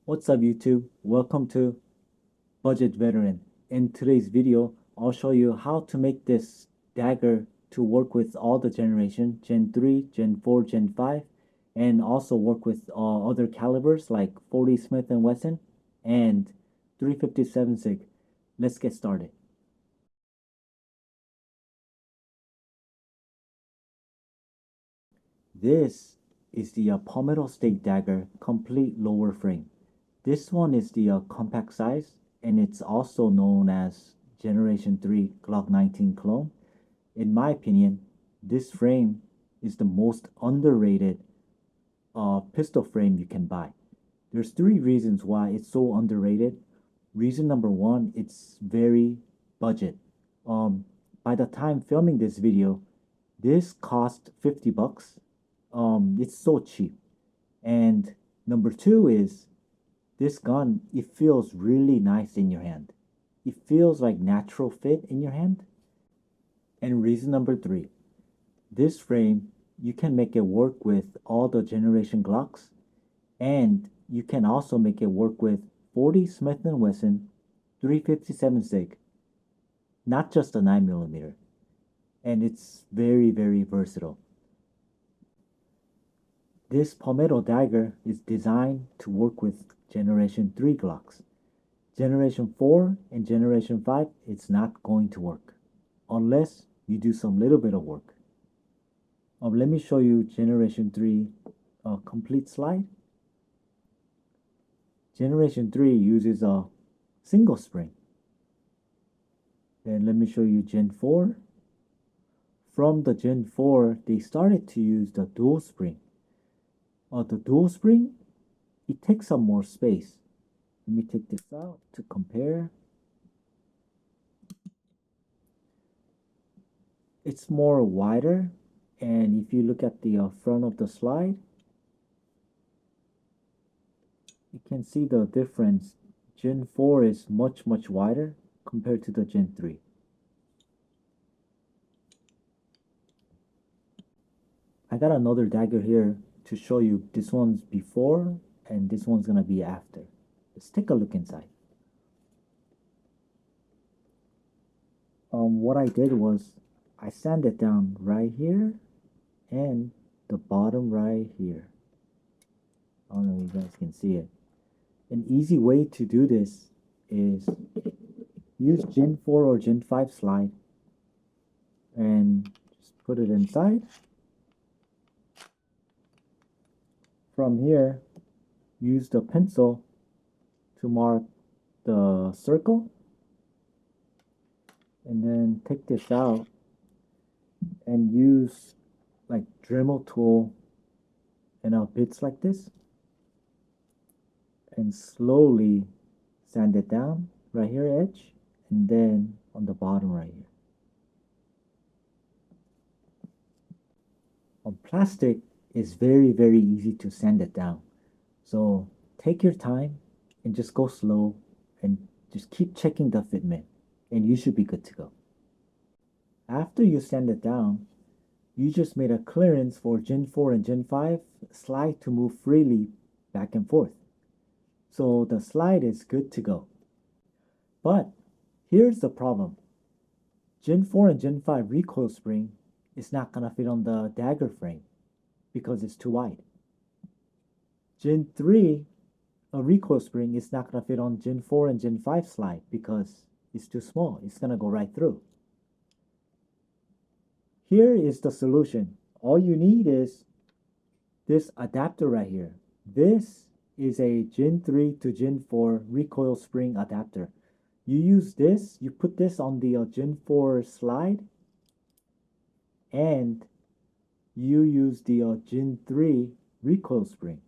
What's up YouTube? Welcome to Budget Veteran. In today's video, I'll show you how to make this dagger to work with all the generation, Gen 3, Gen 4, Gen 5, and also work with other calibers like 40 Smith & Wesson and 357 SIG. Let's get started. This is the Palmetto Dagger complete lower frame. This one is the compact size, and it's also known as Generation 3 Glock 19 clone. In my opinion, this frame is the most underrated pistol frame you can buy. There's three reasons why it's so underrated. Reason number one, it's very budget. Um, by the time filming this video, this cost 50 bucks. It's so cheap. And number two is this gun, it feels really nice in your hand. It feels like natural fit in your hand. And reason number three, this frame, you can make it work with all the generation Glocks, and you can also make it work with 40 Smith & Wesson, 357 SIG, not just a 9mm. And it's very, very versatile. This Palmetto Dagger is designed to work with Generation 3 Glocks. Generation 4 and Generation 5, it's not going to work unless you do some little bit of work. Let me show you Generation 3 complete slide. Generation 3 uses a single spring. Then let me show you Gen 4. From the Gen 4, they started to use the dual spring. The dual spring, it takes up more space. Let me take this out to compare. It's more wider, and if you look at the front of the slide, you can see the difference. Gen 4 is much wider compared to the Gen 3. I got another dagger here to show you. This one's before and this one's gonna be after. Let's take a look inside. What I did was I sanded down right here and the bottom right here. I don't know if you guys can see it. An easy way to do this is use Gen 4 or Gen 5 slide and just put it inside. From here, use the pencil to mark the circle, and then take this out and use like Dremel tool and bits like this, and slowly sand it down right here edge, and then on the bottom right here. On plastic, is very easy to sand it down. So take your time and just go slow and just keep checking the fitment, and you should be good to go. After you sand it down, you just made a clearance for Gen 4 and Gen 5 slide to move freely back and forth. So the slide is good to go. But here's the problem. Gen 4 and Gen 5 recoil spring is not gonna fit on the dagger frame because it's too wide. Gen 3, a recoil spring is not going to fit on Gen 4 and Gen 5 slide because it's too small. It's going to go right through. Here is the solution. All you need is this adapter right here. This is a Gen 3 to Gen 4 recoil spring adapter. You use this, you put this on the Gen 4 slide, and you use the Gen 3 recoil spring.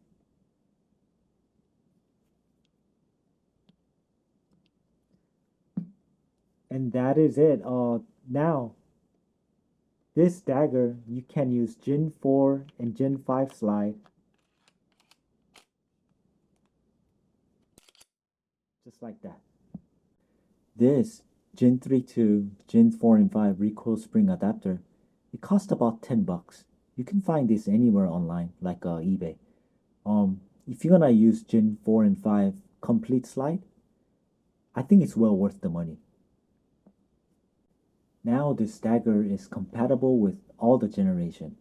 And that is it. Now, this dagger, you can use Gen 4 and Gen 5 slide. Just like that. This Gen 3 to Gen 4 and 5 recoil spring adapter, it costs about 10 bucks. You can find this anywhere online, like eBay. if you're gonna use Gen 4 and 5 complete slide, I think it's well worth the money. Now this dagger is compatible with all the generation.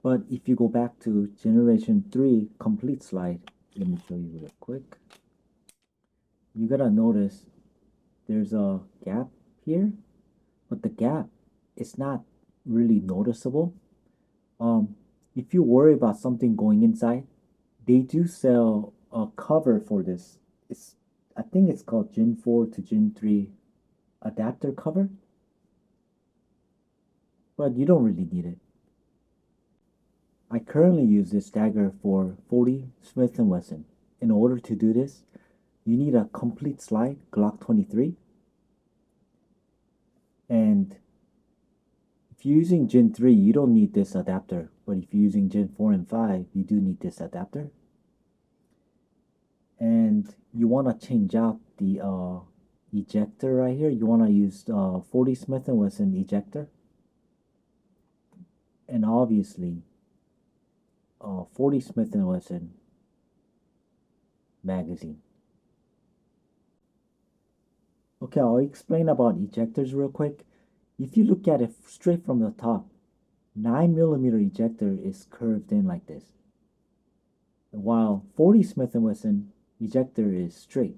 But if you go back to generation 3 complete slide, let me show you real quick. You gotta notice there's a gap here, but the gap is not really noticeable. If you worry about something going inside, they do sell a cover for this. I think it's called Gen 4 to Gen 3 adapter cover, but you don't really need it. I currently use this dagger for 40 Smith & Wesson. In order to do this, you need a complete slide Glock 23. And if you're using Gen 3, you don't need this adapter. But if you're using Gen 4 and 5, you do need this adapter. And you want to change out the ejector right here. You want to use 40 Smith & Wesson ejector. And obviously, 40 Smith & Wesson magazine. Okay, I'll explain about ejectors real quick. If you look at it straight from the top, 9mm ejector is curved in like this, while 40 Smith & Wesson ejector is straight.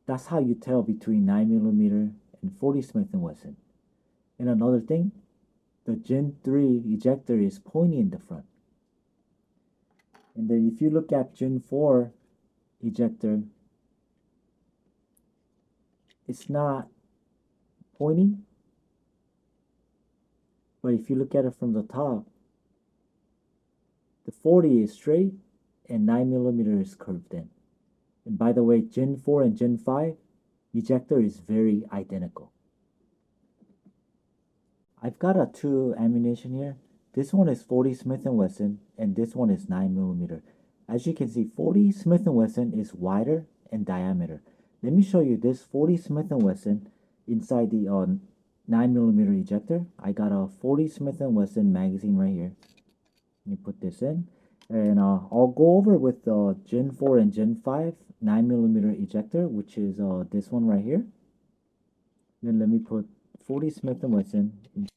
That's how you tell between 9mm and 40 Smith & Wesson. And another thing, the Gen 3 ejector is pointy in the front. And then if you look at Gen 4 ejector, it's not pointy, but if you look at it from the top, the 40 is straight and 9mm is curved in. And by the way, Gen 4 and Gen 5 ejector is very identical. I've got a 2 ammunition here. This one is 40 Smith & Wesson and this one is 9mm. As you can see, 40 Smith & Wesson is wider in diameter. Let me show you this 40 Smith & Wesson inside the 9mm ejector. I got a 40 Smith & Wesson magazine right here. Let me put this in. And I'll go over with the Gen 4 and Gen 5 9mm ejector, which is this one right here. Then let me put 40 Smith & Wesson inside.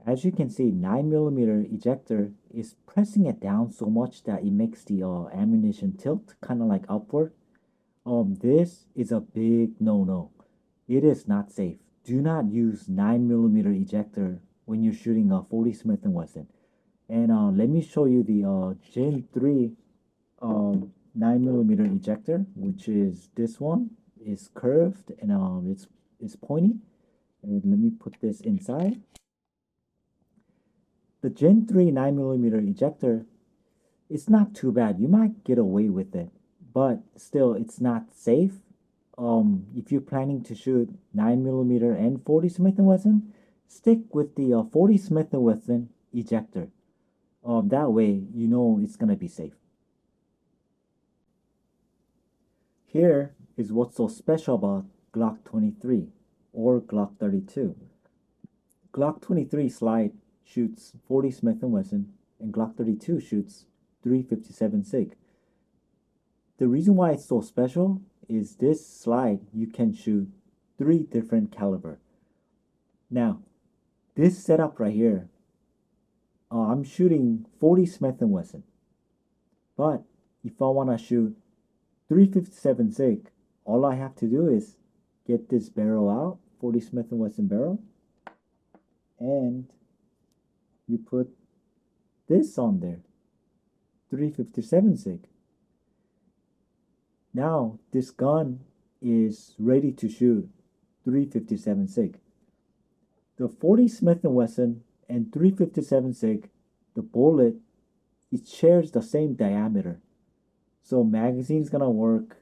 As you can see, 9mm ejector is pressing it down so much that it makes the ammunition tilt kind of like upward. This is a big no-no. It is not safe. Do not use 9mm ejector when you're shooting a 40 Smith & Wesson. And let me show you the Gen 3 9mm ejector, which is this one. Is curved and it's pointy. And let me put this inside. The Gen 3 9mm ejector, it's not too bad. You might get away with it, but still, it's not safe. If you're planning to shoot 9mm and 40 Smith & Wesson, stick with the 40 Smith & Wesson ejector. That way, you know it's gonna be safe. Here is what's so special about Glock 23 or Glock 32. Glock 23 slide shoots 40 Smith & Wesson and Glock 32 shoots 357 SIG. The reason why it's so special is this slide you can shoot 3 different caliber. Now, this setup right here, I'm shooting 40 Smith & Wesson, but if I want to shoot 357 SIG, all I have to do is get this barrel out, 40 Smith & Wesson barrel, and you put this on there, 357 SIG. Now this gun is ready to shoot 357 SIG. The 40 Smith & Wesson and 357 SIG, the bullet, it shares the same diameter. So magazine's gonna work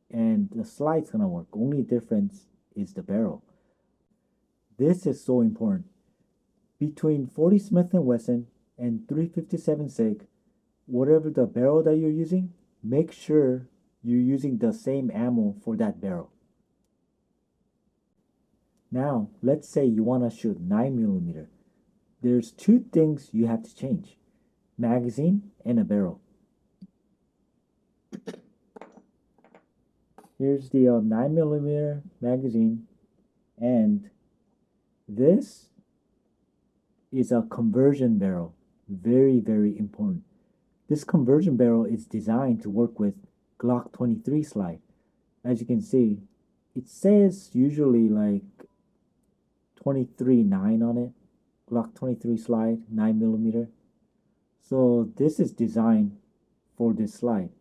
and the slide's gonna work. Only difference is the barrel. This is so important. Between 40 Smith & Wesson and 357 SIG, whatever the barrel that you're using, make sure you're using the same ammo for that barrel. Now, let's say you want to shoot 9mm. There's 2 things you have to change: magazine and a barrel. Here's the 9mm magazine, and this is a conversion barrel. Very, very important. This conversion barrel is designed to work with Glock 23 slide. As you can see, it says usually like 23.9 on it. Glock 23 slide, 9mm. So this is designed for this slide.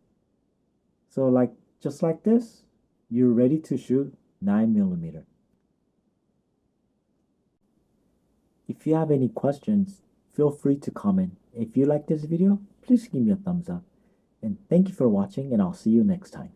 So like just like this, you're ready to shoot 9mm. If you have any questions, feel free to comment. If you like this video, please give me a thumbs up. And thank you for watching, and I'll see you next time.